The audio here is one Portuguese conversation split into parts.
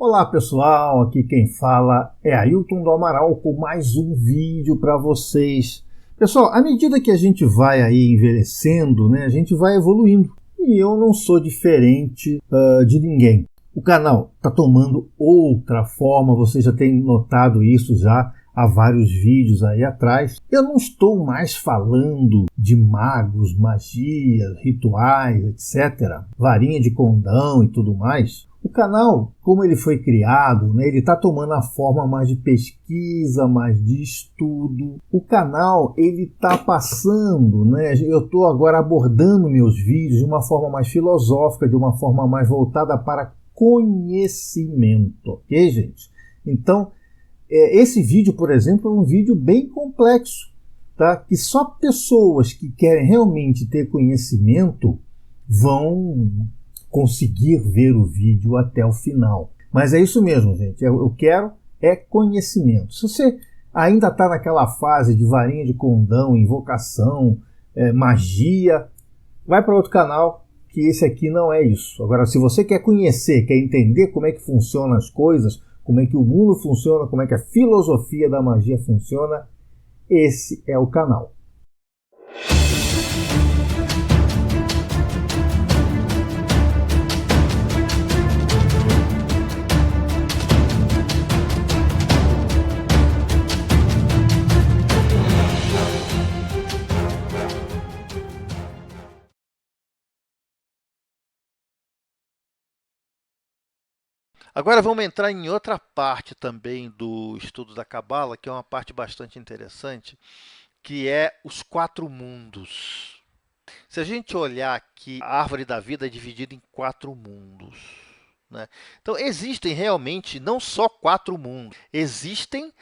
Olá pessoal, aqui quem fala é Ailton do Amaral com mais um vídeo para vocês. Pessoal, à medida que a gente vai aí envelhecendo, né, a gente vai evoluindo e eu não sou diferente de ninguém. O canal está tomando outra forma, você já tem notado isso já há vários vídeos aí atrás. Eu não estou mais falando de magos, magias, rituais, etc., varinha de condão e tudo mais. O canal, como ele foi criado, né, ele está tomando a forma mais de pesquisa, mais de estudo. O canal ele está passando, né, eu estou agora abordando meus vídeos de uma forma mais filosófica, de uma forma mais voltada para conhecimento, ok, gente? Então, esse vídeo, por exemplo, é um vídeo bem complexo, tá? Que só pessoas que querem realmente ter conhecimento vão conseguir ver o vídeo até o final. Mas é isso mesmo, gente. Eu quero conhecimento. Se você ainda está naquela fase de varinha de condão, invocação, magia, vai para outro canal, que esse aqui não é isso. Agora, se você quer conhecer, quer entender como é que funcionam as coisas, como é que o mundo funciona, como é que a filosofia da magia funciona, esse é o canal. Agora vamos entrar em outra parte também do estudo da Cabala, que é uma parte bastante interessante, que é os quatro mundos. Se a gente olhar aqui, a árvore da vida é dividida em quatro mundos, né? Então, existem realmente não só quatro mundos, existem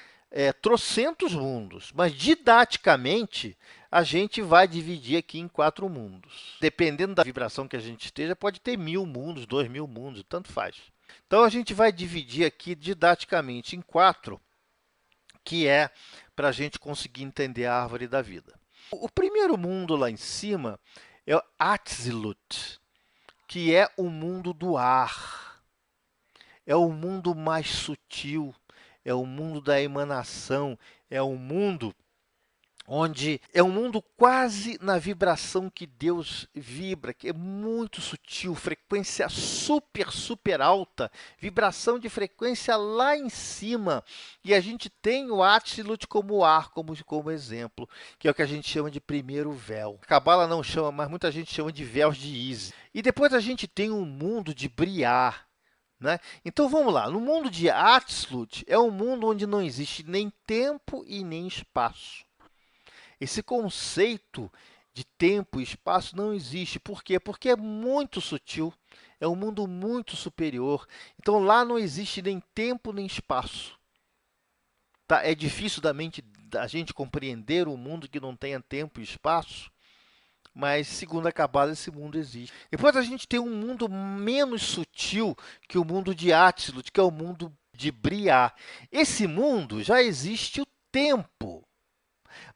trocentos mundos, mas didaticamente a gente vai dividir aqui em quatro mundos. Dependendo da vibração que a gente esteja, pode ter 1000 mundos, 2000 mundos, tanto faz. Então, a gente vai dividir aqui didaticamente em quatro, que é para a gente conseguir entender a árvore da vida. O primeiro mundo lá em cima é o Atzilut, que é o mundo do ar. É o mundo mais sutil, é o mundo da emanação, é o mundo onde é um mundo quase na vibração que Deus vibra, que é muito sutil, frequência super, super alta, vibração de frequência lá em cima. E a gente tem o Atzilut como ar, como exemplo, que é o que a gente chama de primeiro véu. A Cabala não chama, mas muita gente chama de véus de Isis. E depois a gente tem um mundo de Briar, né? Então vamos lá, no mundo de Atzilut é um mundo onde não existe nem tempo e nem espaço. Esse conceito de tempo e espaço não existe. Por quê? Porque é muito sutil, é um mundo muito superior. Então, lá não existe nem tempo nem espaço. Tá? É difícil da gente compreender um mundo que não tenha tempo e espaço, mas, segundo a Cabala, esse mundo existe. Depois a gente tem um mundo menos sutil que o mundo de Atzilut, que é o mundo de Briar. Esse mundo já existe o tempo,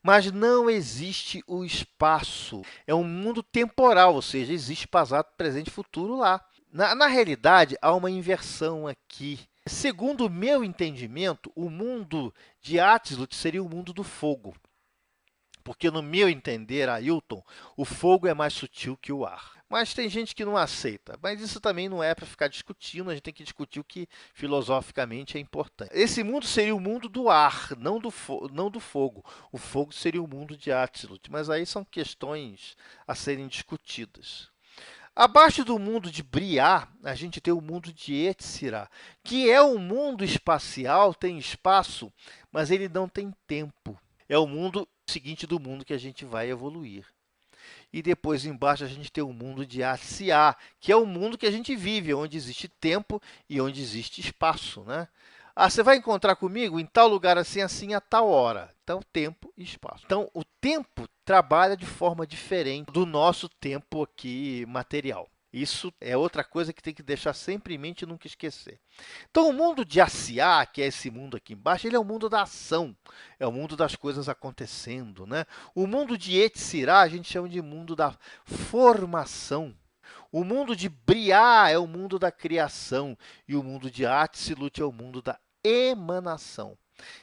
mas não existe o espaço. É um mundo temporal, ou seja, existe passado, presente e futuro lá. Na realidade, há uma inversão aqui. Segundo o meu entendimento, o mundo de Atzilut seria o mundo do fogo. Porque, no meu entender, Ailton, o fogo é mais sutil que o ar. Mas tem gente que não aceita. Mas isso também não é para ficar discutindo, a gente tem que discutir o que filosoficamente é importante. Esse mundo seria o mundo do ar, não do fogo. O fogo seria o mundo de Atzilut, mas aí são questões a serem discutidas. Abaixo do mundo de Briar, a gente tem o mundo de Yetzirah, que é um mundo espacial, tem espaço, mas ele não tem tempo. É o mundo seguinte do mundo que a gente vai evoluir. E depois, embaixo, a gente tem o mundo de Asiá, que é o mundo que a gente vive, onde existe tempo e onde existe espaço, né? Ah, você vai encontrar comigo em tal lugar assim, assim, a tal hora. Então, tempo e espaço. Então, o tempo trabalha de forma diferente do nosso tempo aqui material. Isso é outra coisa que tem que deixar sempre em mente e nunca esquecer. Então, o mundo de Asiá, que é esse mundo aqui embaixo, ele é o mundo da ação, é o mundo das coisas acontecendo, né? O mundo de Yetzirah, a gente chama de mundo da formação. O mundo de Briá é o mundo da criação e o mundo de Atzilut é o mundo da emanação.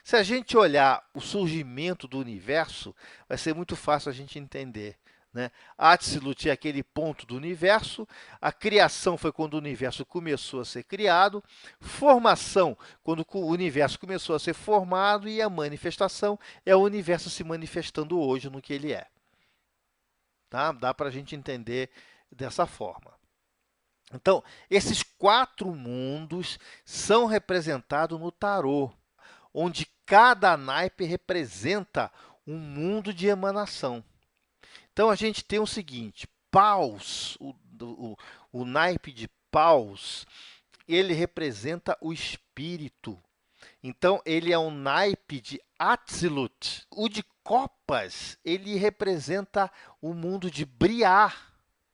Se a gente olhar o surgimento do universo, vai ser muito fácil a gente entender, né? Atzilut é aquele ponto do universo, a criação foi quando o universo começou a ser criado, formação, quando o universo começou a ser formado, e a manifestação é o universo se manifestando hoje no que ele é. Tá? Dá para a gente entender dessa forma. Então, esses 4 mundos são representados no tarô, onde cada naipe representa um mundo de emanação. Então, a gente tem o seguinte, Paus, o naipe de Paus, ele representa o espírito. Então, ele é um naipe de Atzilut. O de Copas, ele representa o mundo de Briá,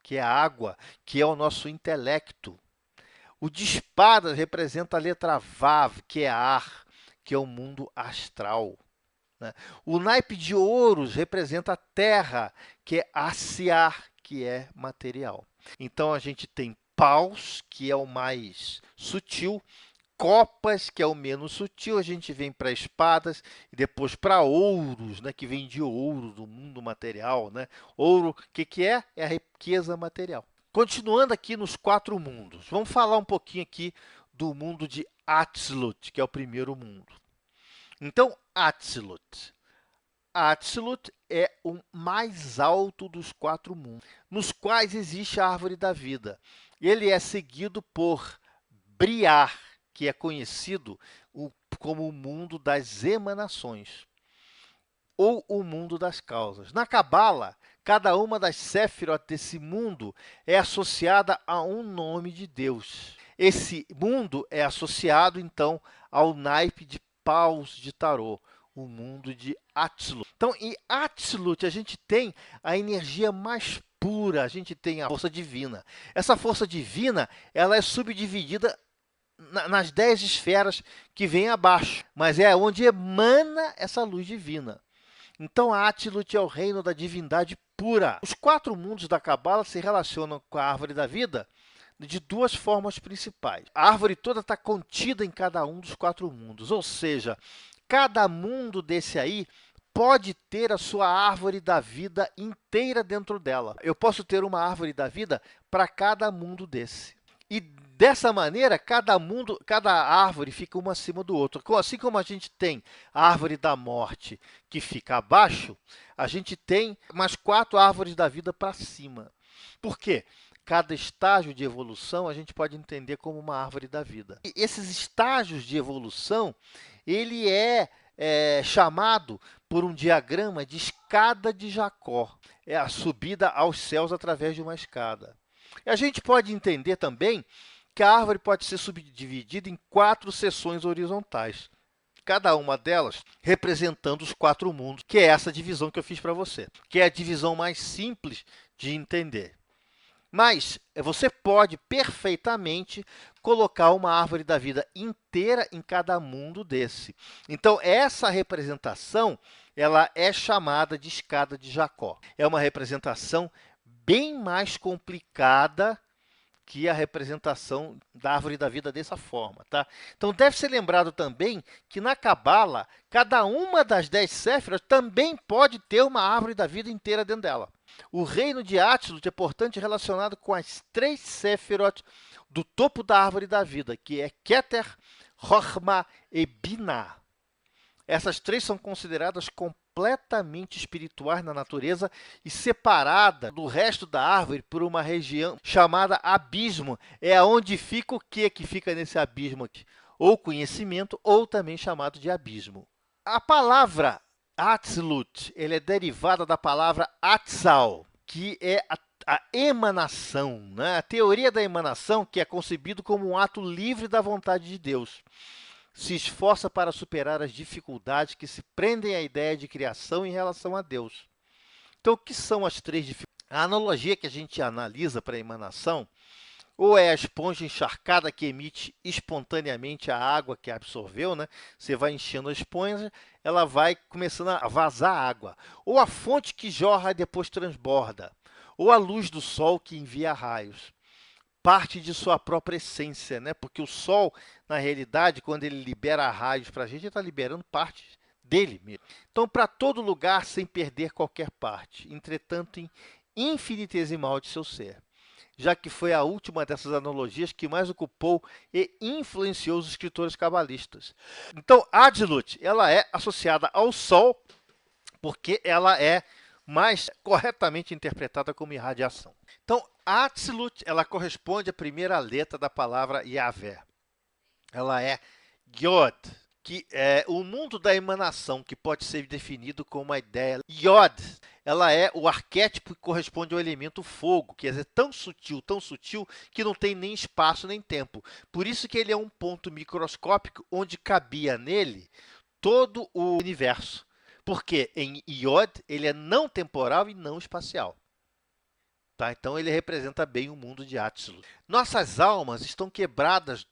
que é a água, que é o nosso intelecto. O de Espadas representa a letra Vav, que é ar, que é o mundo astral. O naipe de Ouros representa a terra, que é Asiar, que é material. Então, a gente tem Paus, que é o mais sutil, Copas, que é o menos sutil, a gente vem para espadas e depois para ouros, né, que vem de ouro, do mundo material. Né? Ouro, o que é? É a riqueza material. Continuando aqui nos 4 mundos, vamos falar um pouquinho aqui do mundo de Atzilut, que é o primeiro mundo. Então, Atzilut. Atzilut é o mais alto dos 4 mundos, nos quais existe a árvore da vida. Ele é seguido por Briá, que é conhecido como o mundo das emanações, ou o mundo das causas. Na Cabala, cada uma das Séfirot desse mundo é associada a um nome de Deus. Esse mundo é associado, então, ao naipe de Paus de Tarô, o mundo de Atzilut. Então, em Atzilut, a gente tem a energia mais pura, a gente tem a força divina. Essa força divina, ela é subdividida nas 10 esferas que vêm abaixo, mas é onde emana essa luz divina. Então, a Atzilut é o reino da divindade pura. Os 4 mundos da Cabala se relacionam com a árvore da vida de 2 formas principais. A árvore toda está contida em cada um dos 4 mundos, ou seja, cada mundo desse aí pode ter a sua árvore da vida inteira dentro dela. Eu posso ter uma árvore da vida para cada mundo desse. E dessa maneira, cada árvore fica uma acima do outro. Assim como a gente tem a árvore da morte que fica abaixo, a gente tem mais 4 árvores da vida para cima. Por quê? Cada estágio de evolução a gente pode entender como uma árvore da vida. E esses estágios de evolução, ele é chamado por um diagrama de escada de Jacó. É a subida aos céus através de uma escada. E a gente pode entender também que a árvore pode ser subdividida em 4 seções horizontais, cada uma delas representando os 4 mundos, que é essa divisão que eu fiz para você, que é a divisão mais simples de entender. Mas você pode perfeitamente colocar uma árvore da vida inteira em cada mundo desse. Então, essa representação ela é chamada de escada de Jacó. É uma representação bem mais complicada que a representação da árvore da vida dessa forma. Tá? Então, deve ser lembrado também que na Cabala, cada uma das 10 Séfiras também pode ter uma árvore da vida inteira dentro dela. O reino de Atzilut é, portanto, relacionado com as 3 Séfirot do topo da árvore da vida, que é Keter, Chokhmah e Binah. Essas 3 são consideradas completamente espirituais na natureza e separadas do resto da árvore por uma região chamada abismo. É onde fica o que fica nesse abismo aqui? Ou conhecimento, ou também chamado de abismo. A palavra Atzilut, ele é derivada da palavra Atzal, que é a emanação, né? A teoria da emanação, que é concebido como um ato livre da vontade de Deus. Se esforça para superar as dificuldades que se prendem à ideia de criação em relação a Deus. Então, o que são as 3 dificuldades? A analogia que a gente analisa para a emanação ou é a esponja encharcada que emite espontaneamente a água que absorveu, né? Você vai enchendo a esponja, ela vai começando a vazar água. Ou a fonte que jorra e depois transborda. Ou a luz do sol que envia raios. parte de sua própria essência, né? Porque o Sol, na realidade, quando ele libera raios para a gente, ele está liberando partes dele mesmo. Então, para todo lugar, sem perder qualquer parte, entretanto, em infinitesimal de seu ser, já que foi a última dessas analogias que mais ocupou e influenciou os escritores cabalistas. Então, Atzilut, ela é associada ao Sol, porque ela é mais corretamente interpretada como irradiação. Então, Atzilut, ela corresponde à primeira letra da palavra Yahvé. Ela é Yod, que é o mundo da emanação, que pode ser definido como uma ideia. Yod, ela é o arquétipo que corresponde ao elemento fogo, que é tão sutil, que não tem nem espaço nem tempo. Por isso que ele é um ponto microscópico onde cabia nele todo o universo. Porque em Yod ele é não temporal e não espacial. Tá? Então ele representa bem o mundo de Atzilut. Nossas almas estão quebradas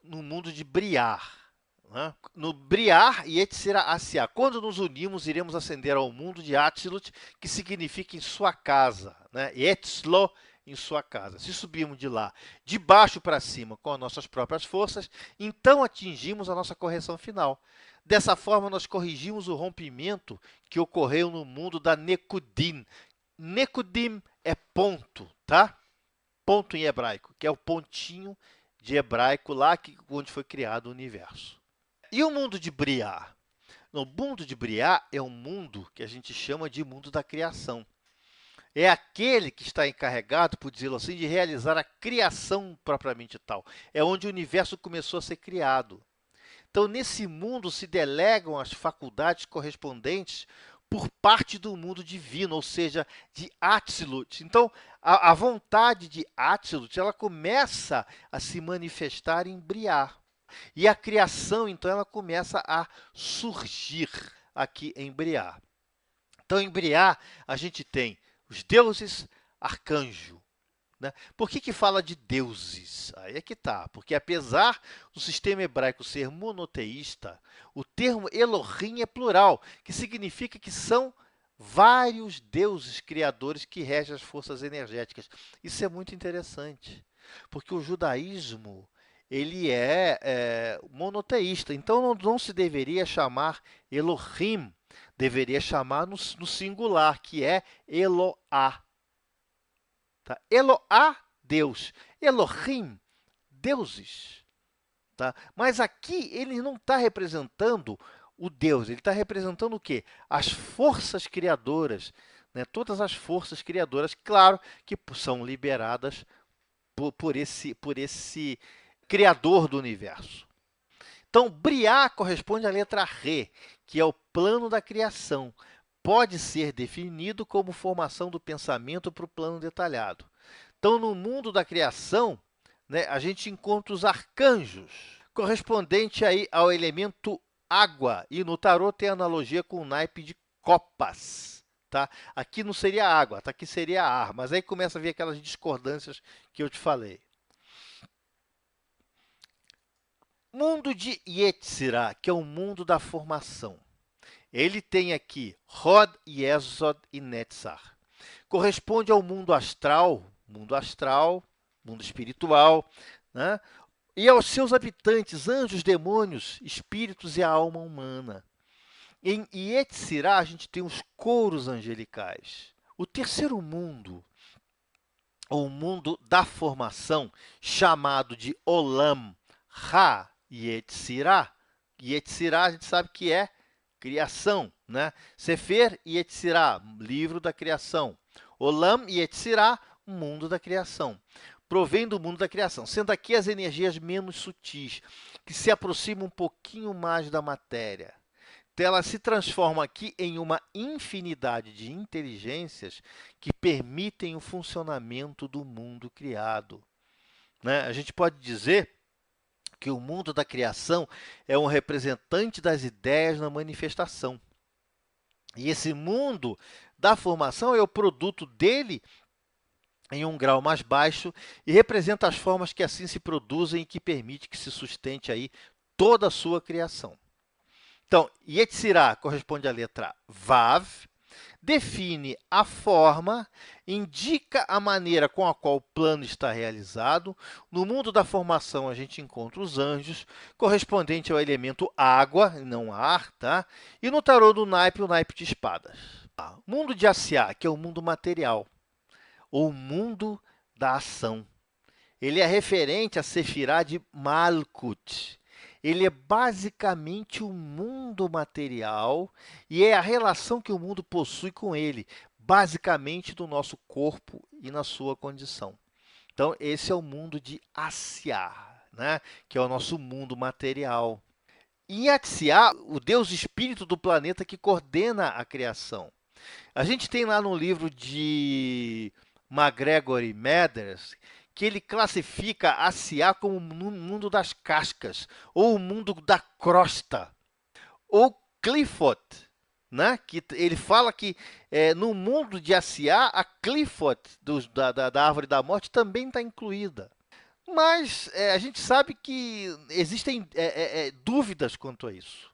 no mundo de Briar. Né? No Briar e Yetzirah Asiá. Quando nos unimos, iremos ascender ao mundo de Atzilut, que significa em sua casa. Né? Yetzlo, em sua casa. Se subirmos de lá, de baixo para cima, com as nossas próprias forças, então atingimos a nossa correção final. Dessa forma, nós corrigimos o rompimento que ocorreu no mundo da Nekudim. Nekudim é ponto, tá? Ponto em hebraico, que é o pontinho de hebraico lá onde foi criado o universo. E o mundo de Briá? O mundo de Briá é um mundo que a gente chama de mundo da criação. É aquele que está encarregado, por dizê-lo assim, de realizar a criação propriamente tal. É onde o universo começou a ser criado. Então, nesse mundo se delegam as faculdades correspondentes por parte do mundo divino, ou seja, de Atzilut. Então, a vontade de Atzilut, ela começa a se manifestar em Briá. E a criação, então, ela começa a surgir aqui em Briá. Então, em Briá, a gente tem os deuses, arcanjo. Né? Por que fala de deuses? Aí é que tá. Porque apesar do sistema hebraico ser monoteísta, o termo Elohim é plural, que significa que são vários deuses criadores que regem as forças energéticas. Isso é muito interessante, porque o judaísmo ele é monoteísta. Então, não se deveria chamar Elohim, deveria chamar no singular, que é Eloá. Tá? Eloá, Deus. Elohim, deuses. Tá? Mas aqui ele não está representando o Deus, ele está representando o quê? As forças criadoras. Né? Todas as forças criadoras, claro, que são liberadas por esse criador do universo. Então, Briá corresponde à letra Re, que é o plano da criação. Pode ser definido como formação do pensamento para o plano detalhado. Então, no mundo da criação, né, a gente encontra os arcanjos, correspondente aí ao elemento água. E no tarô tem analogia com o naipe de copas. Tá? Aqui não seria água, tá? Aqui seria ar. Mas aí começa a vir aquelas discordâncias que eu te falei. Mundo de Yetzirah, que é o mundo da formação. Ele tem aqui Hod, Yesod e Netzar. Corresponde ao mundo astral, mundo espiritual, né? E aos seus habitantes, anjos, demônios, espíritos e a alma humana. Em Yetzirah, a gente tem os coros angelicais. O terceiro mundo, ou mundo da formação, chamado de Olam Ha Yetzirah. Yetzirah, a gente sabe que é criação, né? Sefer e Yetzirah, livro da criação. Olam e Yetzirah, mundo da criação. Provém do mundo da criação, sendo aqui as energias menos sutis, que se aproximam um pouquinho mais da matéria. Então, ela se transforma aqui em uma infinidade de inteligências que permitem o funcionamento do mundo criado. Né? A gente pode dizer que o mundo da criação é um representante das ideias na manifestação. E esse mundo da formação é o produto dele em um grau mais baixo e representa as formas que assim se produzem e que permite que se sustente aí toda a sua criação. Então, Yetzirah corresponde à letra Vav. define a forma, indica a maneira com a qual o plano está realizado. No mundo da formação, a gente encontra os anjos, correspondente ao elemento água, não ar, tá? E no tarô do naipe, o naipe de espadas. O mundo de Asiá, que é o mundo material, ou mundo da ação. Ele é referente a Sefirá de Malkut. Ele é basicamente o mundo material e é a relação que o mundo possui com ele, basicamente do nosso corpo e na sua condição. Então, esse é o mundo de Asiá, né? Que é o nosso mundo material. E Atsiá, o Deus espírito do planeta que coordena a criação. A gente tem lá no livro de MacGregor Mathers que ele classifica Asiá como o mundo das cascas, ou o mundo da crosta, ou Qliphoth, né? Que ele fala que no mundo de Asiá, a Qliphoth da árvore da morte também está incluída. Mas a gente sabe que existem dúvidas quanto a isso.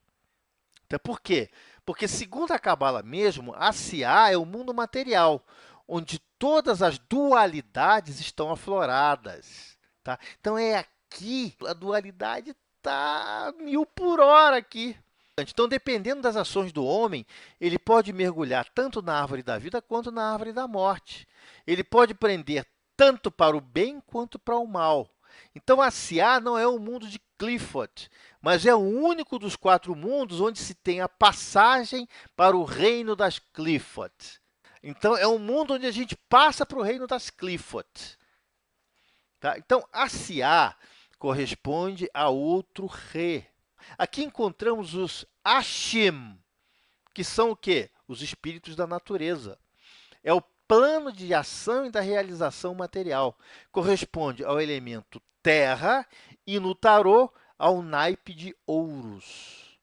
Então, por quê? Porque, segundo a Cabala mesmo, Asiá é o mundo material, onde todas as dualidades estão afloradas. Tá? Então, é aqui, a dualidade está 1000 por hora aqui. Então, dependendo das ações do homem, ele pode mergulhar tanto na árvore da vida quanto na árvore da morte. Ele pode prender tanto para o bem quanto para o mal. Então, Asiá não é o mundo de Qliphoth, mas é o único dos 4 mundos onde se tem a passagem para o reino das Qliphoth. Então, é um mundo onde a gente passa para o reino das Qliphoth. Tá? Então, Asiá corresponde a outro Re. Aqui encontramos os Ashim, que são o quê? Os espíritos da natureza. É o plano de ação e da realização material. Corresponde ao elemento terra e, no tarô, ao naipe de ouros.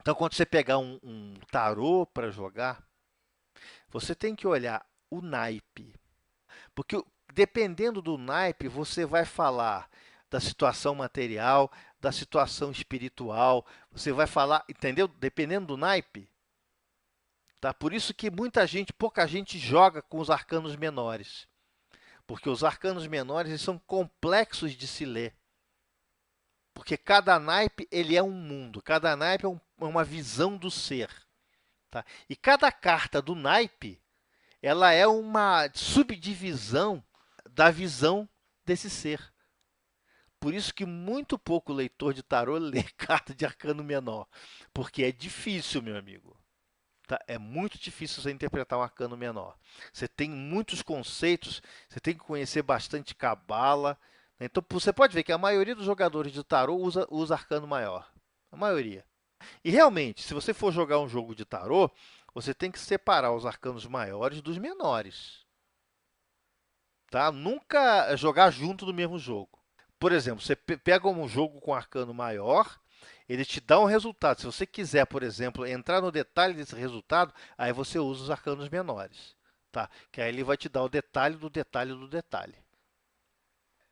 Então, quando você pegar um tarô para jogar, você tem que olhar o naipe. Porque, dependendo do naipe, você vai falar da situação material, da situação espiritual. Você vai falar, entendeu? Dependendo do naipe. Tá? Por isso que pouca gente joga com os arcanos menores. Porque os arcanos menores eles são complexos de se ler. Porque cada naipe ele é um mundo, cada naipe é uma visão do ser. Tá? E cada carta do naipe ela é uma subdivisão da visão desse ser. Por isso que muito pouco leitor de tarô lê carta de arcano menor. Porque é difícil, meu amigo. Tá? É muito difícil você interpretar um arcano menor. Você tem muitos conceitos, você tem que conhecer bastante cabala. Então, você pode ver que a maioria dos jogadores de tarô usa arcano maior. A maioria. E, realmente, se você for jogar um jogo de tarô, você tem que separar os arcanos maiores dos menores. Tá? Nunca jogar junto no mesmo jogo. Por exemplo, você pega um jogo com arcano maior, ele te dá um resultado. Se você quiser, por exemplo, entrar no detalhe desse resultado, aí você usa os arcanos menores. Tá? Que aí ele vai te dar o detalhe do detalhe do detalhe.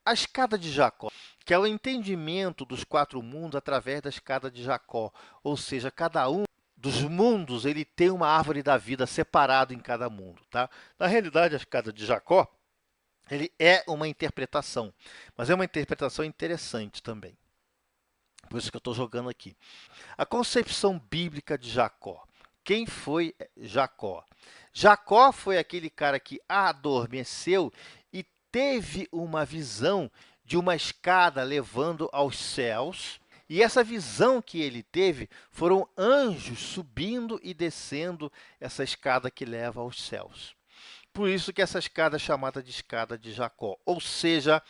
A escada de Jacó, que é o entendimento dos 4 mundos através da escada de Jacó. Ou seja, cada um dos mundos ele tem uma árvore da vida separado em cada mundo. Tá? Na realidade, a escada de Jacó ele é uma interpretação, mas é uma interpretação interessante também. Por isso que eu estou jogando aqui. A concepção bíblica de Jacó. Quem foi Jacó? Jacó foi aquele cara que adormeceu e teve uma visão de uma escada levando aos céus. E essa visão que ele teve foram anjos subindo e descendo essa escada que leva aos céus. Por isso que essa escada é chamada de escada de Jacó. Ou seja,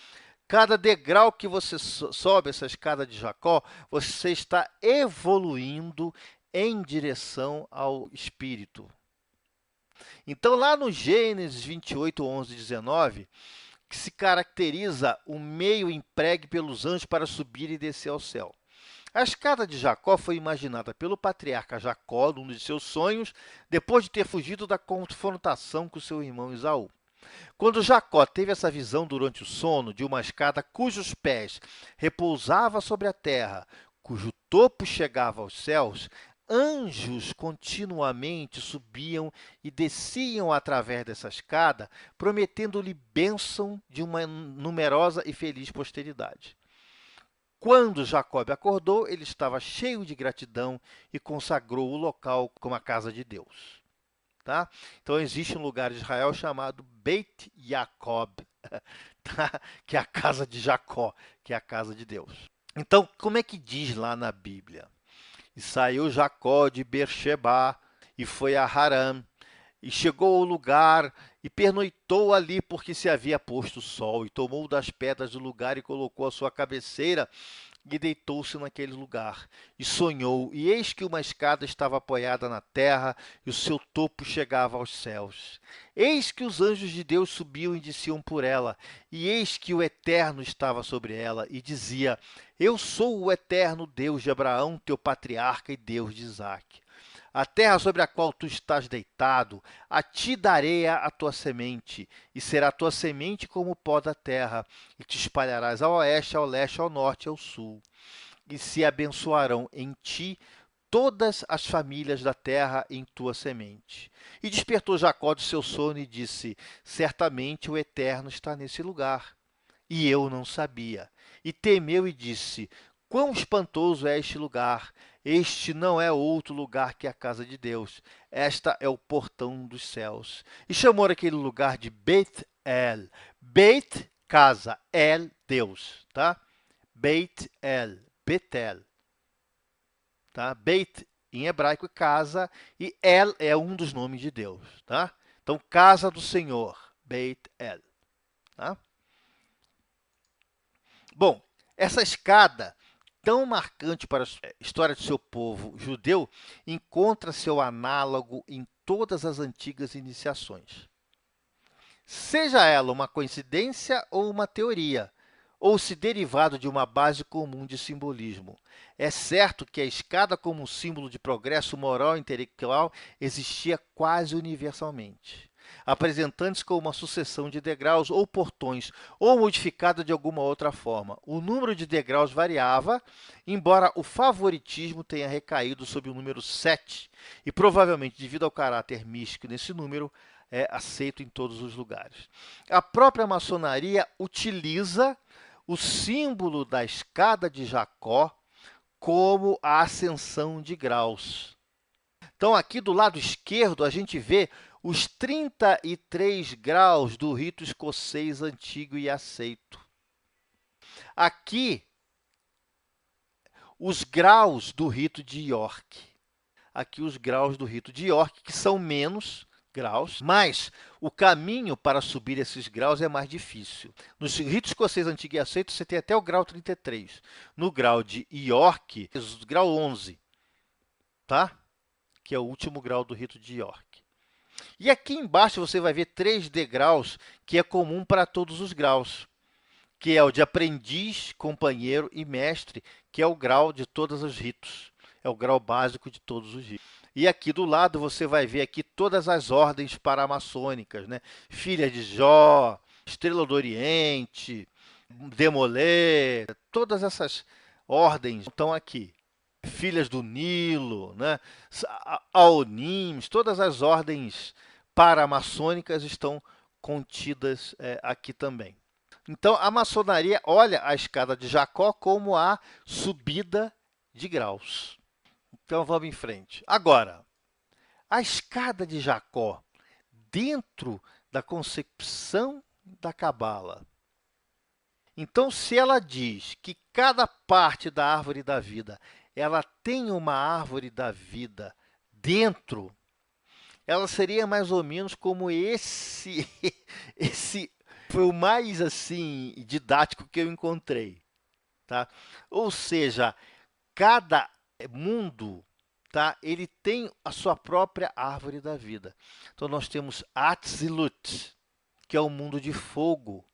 cada degrau que você sobe essa escada de Jacó, você está evoluindo em direção ao Espírito. Então, lá no Gênesis 28, 11 e 19, que se caracteriza o meio empregue pelos anjos para subir e descer ao céu. A escada de Jacó foi imaginada pelo patriarca Jacó, num de seus sonhos, depois de ter fugido da confrontação com seu irmão Esaú. Quando Jacó teve essa visão durante o sono de uma escada cujos pés repousavam sobre a terra, cujo topo chegava aos céus, anjos continuamente subiam e desciam através dessa escada, prometendo-lhe bênção de uma numerosa e feliz posteridade. Quando Jacob acordou, ele estava cheio de gratidão e consagrou o local como a casa de Deus. Tá? Então, existe um lugar em Israel chamado Beit Jacob, tá? Que é a casa de Jacó, que é a casa de Deus. Então, como é que diz lá na Bíblia? E saiu Jacó de Beersheba e foi a Harã, e chegou ao lugar e pernoitou ali, porque se havia posto o sol, e tomou das pedras do lugar e colocou a sua cabeceira, e deitou-se naquele lugar, e sonhou, e eis que uma escada estava apoiada na terra, e o seu topo chegava aos céus. Eis que os anjos de Deus subiam e desciam por ela, e eis que o Eterno estava sobre ela, e dizia: Eu sou o Eterno Deus de Abraão, teu patriarca, e Deus de Isaque. A terra sobre a qual tu estás deitado, a ti darei a tua semente, e será a tua semente como o pó da terra, e te espalharás ao oeste, ao leste, ao norte e ao sul. E se abençoarão em ti todas as famílias da terra em tua semente. E despertou Jacó do seu sono e disse: Certamente o Eterno está nesse lugar, e eu não sabia. E temeu e disse: Quão espantoso é este lugar! Este não é outro lugar que a casa de Deus. Esta é o portão dos céus. E chamou aquele lugar de Bet-El. Beit, casa. El, Deus. Tá? Bet-El. Betel. Tá? Beit, em hebraico, é casa. E El é um dos nomes de Deus. Tá? Então, casa do Senhor. Bet-El. Tá? Bom, essa escada tão marcante para a história do seu povo judeu, encontra seu análogo em todas as antigas iniciações. Seja ela uma coincidência ou uma teoria, ou se derivado de uma base comum de simbolismo. É certo que a escada como um símbolo de progresso moral e intelectual existia quase universalmente, apresentando-se como uma sucessão de degraus ou portões, ou modificada de alguma outra forma. O número de degraus variava, embora o favoritismo tenha recaído sobre o número 7, e provavelmente devido ao caráter místico desse número, é aceito em todos os lugares. A própria maçonaria utiliza o símbolo da escada de Jacó como a ascensão de graus. Então, aqui do lado esquerdo, a gente vê os 33 graus do rito escocês antigo e aceito. Aqui, os graus do rito de York. Aqui, os graus do rito de York, que são menos graus, mas o caminho para subir esses graus é mais difícil. No rito escocês antigo e aceito, você tem até o grau 33. No grau de York, o grau 11, tá? Que é o último grau do rito de York. E aqui embaixo você vai ver 3 degraus, que é comum para todos os graus, que é o de aprendiz, companheiro e mestre, que é o grau de todos os ritos. É o grau básico de todos os ritos. E aqui do lado você vai ver aqui todas as ordens paramaçônicas, né? Filha de Jó, Estrela do Oriente, Demolê, todas essas ordens estão aqui. Filhas do Nilo, né? Aonims, todas as ordens paramaçônicas estão contidas aqui também. Então, a maçonaria olha a escada de Jacó como a subida de graus. Então, vamos em frente. Agora, a escada de Jacó, dentro da concepção da Cabala. Então, se ela diz que cada parte da árvore da vida ela tem uma árvore da vida dentro, ela seria mais ou menos como esse foi o mais assim didático que eu encontrei, tá? Ou seja, cada mundo, tá? Ele tem a sua própria árvore da vida. Então nós temos Atzilut, que é o mundo de fogo.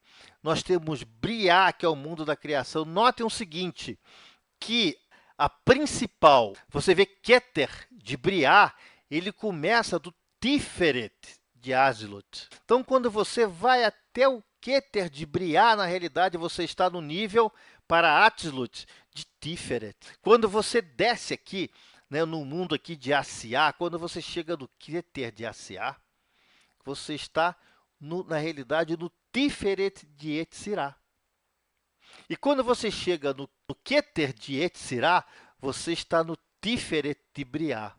Nós temos Briá, que é o mundo da criação. Notem o seguinte, que a principal, você vê Keter de Briá, ele começa do Tiferet de Azilut. Então, quando você vai até o Keter de Briá, na realidade, você está no nível para Atzilut de Tiferet. Quando você desce aqui né, no mundo aqui de Asiá, quando você chega no Keter de Asiá, você está, na realidade, no Tiferet de Yetzirah. E quando você chega no Keter de Yetzirah, você está no Tiferet de Briá.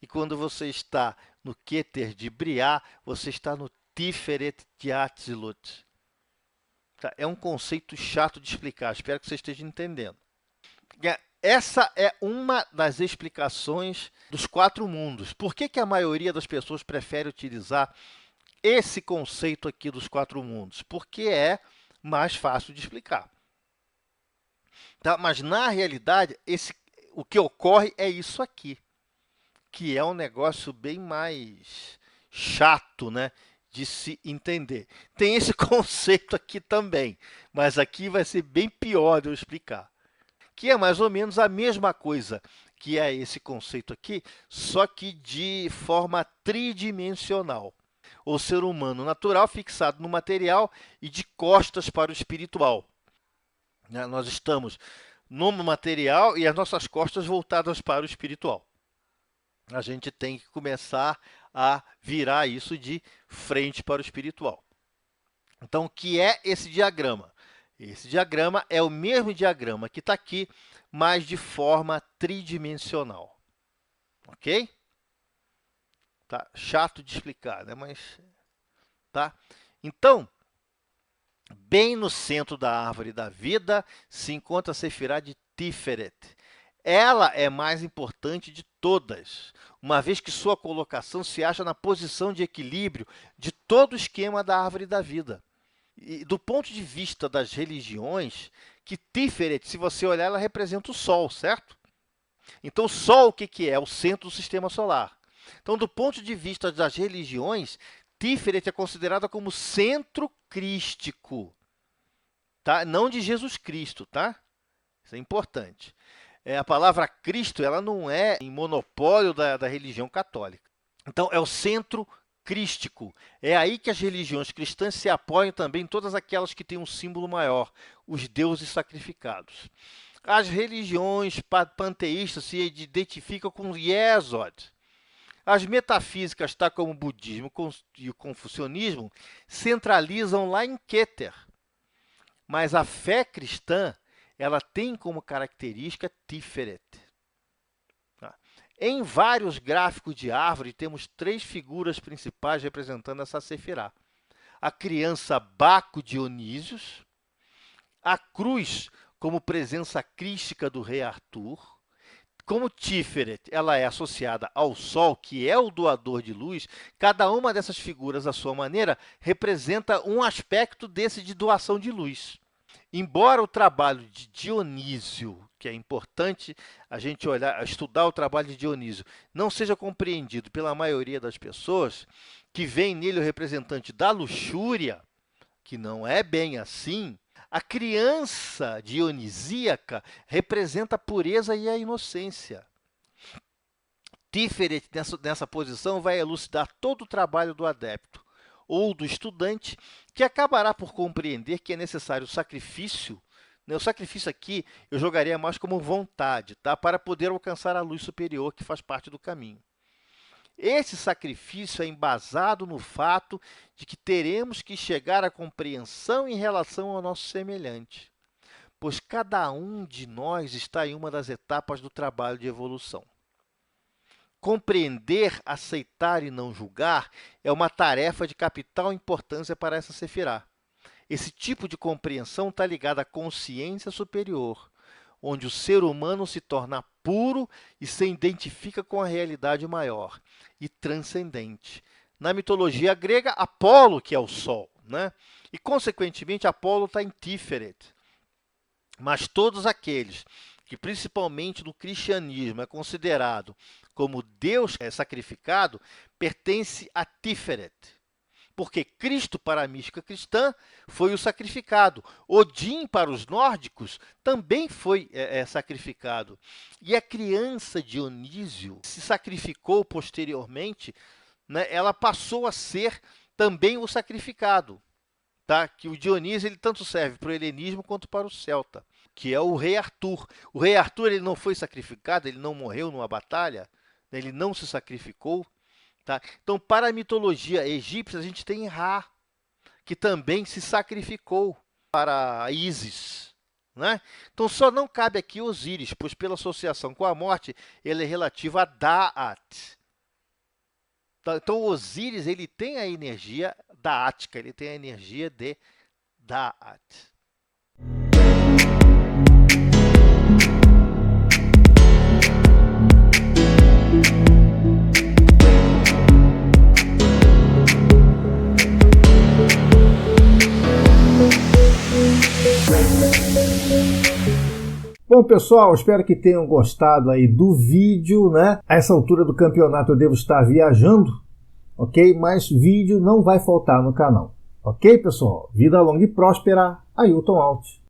E quando você está no Keter de Briá, você está no Tiferet de Atzilut. Tá? É um conceito chato de explicar, espero que você esteja entendendo. Essa é uma das explicações dos 4 mundos. Por que a maioria das pessoas prefere utilizar esse conceito aqui dos 4 mundos? Porque é mais fácil de explicar. Tá? Mas, na realidade, o que ocorre é isso aqui, que é um negócio bem mais chato, né, de se entender. Tem esse conceito aqui também, mas aqui vai ser bem pior de eu explicar, que é mais ou menos a mesma coisa que é esse conceito aqui, só que de forma tridimensional. O ser humano natural fixado no material e de costas para o espiritual. Nós estamos no material e as nossas costas voltadas para o espiritual. A gente tem que começar a virar isso de frente para o espiritual. Então, o que é esse diagrama? Esse diagrama é o mesmo diagrama que está aqui, mas de forma tridimensional. Ok? Tá chato de explicar, né? Mas tá. Então, bem no centro da árvore da vida se encontra a Sefirá de Tiferet. Ela é mais importante de todas, uma vez que sua colocação se acha na posição de equilíbrio de todo o esquema da árvore da vida. E do ponto de vista das religiões, que Tiferet, se você olhar, ela representa o Sol, certo? Então, o Sol, o que é? É o centro do sistema solar. Então, do ponto de vista das religiões, Tiferet é considerada como centro crístico, tá? Não de Jesus Cristo, tá? Isso é importante. A palavra Cristo, ela não é em monopólio da religião católica. Então, é o centro crístico. É aí que as religiões cristãs se apoiam também, todas aquelas que têm um símbolo maior, os deuses sacrificados. As religiões panteístas se identificam com Yesod. As metafísicas, tal como o budismo e o confucionismo, centralizam lá em Keter. Mas a fé cristã, ela tem como característica Tiferet. Em vários gráficos de árvore, temos 3 figuras principais representando essa Sefirá. A criança Baco Dionísios, a cruz como presença crística do rei Arthur. Como Tiferet ela é associada ao Sol, que é o doador de luz, cada uma dessas figuras, à sua maneira, representa um aspecto desse de doação de luz. Embora o trabalho de Dionísio, que é importante a gente estudar o trabalho de Dionísio, não seja compreendido pela maioria das pessoas, que vem nele o representante da luxúria, que não é bem assim, a criança dionisíaca representa a pureza e a inocência. Tiferet, nessa posição, vai elucidar todo o trabalho do adepto ou do estudante, que acabará por compreender que é necessário o sacrifício. O sacrifício aqui eu jogaria mais como vontade, tá? Para poder alcançar a luz superior, que faz parte do caminho. Esse sacrifício é embasado no fato de que teremos que chegar à compreensão em relação ao nosso semelhante, pois cada um de nós está em uma das etapas do trabalho de evolução. Compreender, aceitar e não julgar é uma tarefa de capital importância para essa Sefirá. Esse tipo de compreensão está ligado à consciência superior, onde o ser humano se torna puro e se identifica com a realidade maior e transcendente. Na mitologia grega, Apolo, que é o Sol, né? E, consequentemente, Apolo está em Tiferet. Mas todos aqueles que, principalmente no cristianismo, é considerado como Deus sacrificado, pertence a Tiferet. Porque Cristo, para a mística cristã, foi o sacrificado. Odin, para os nórdicos, também foi sacrificado. E a criança Dionísio se sacrificou posteriormente, né? Ela passou a ser também o sacrificado. Tá? Que o Dionísio ele tanto serve para o helenismo quanto para o celta. que é o rei Arthur. O rei Arthur ele não foi sacrificado, ele não morreu numa batalha, né? Ele não se sacrificou. Tá? Então, para a mitologia egípcia, a gente tem Ra, que também se sacrificou para Ísis. Né? Então, só não cabe aqui Osíris, pois pela associação com a morte, ele é relativo a Da'at. Então, Osíris ele tem a energia Da'ática, ele tem a energia de Da'at. Bom, pessoal, espero que tenham gostado aí do vídeo, né? A essa altura do campeonato eu devo estar viajando, ok? Mas vídeo não vai faltar no canal, ok, pessoal? Vida longa e próspera, Ailton Alt.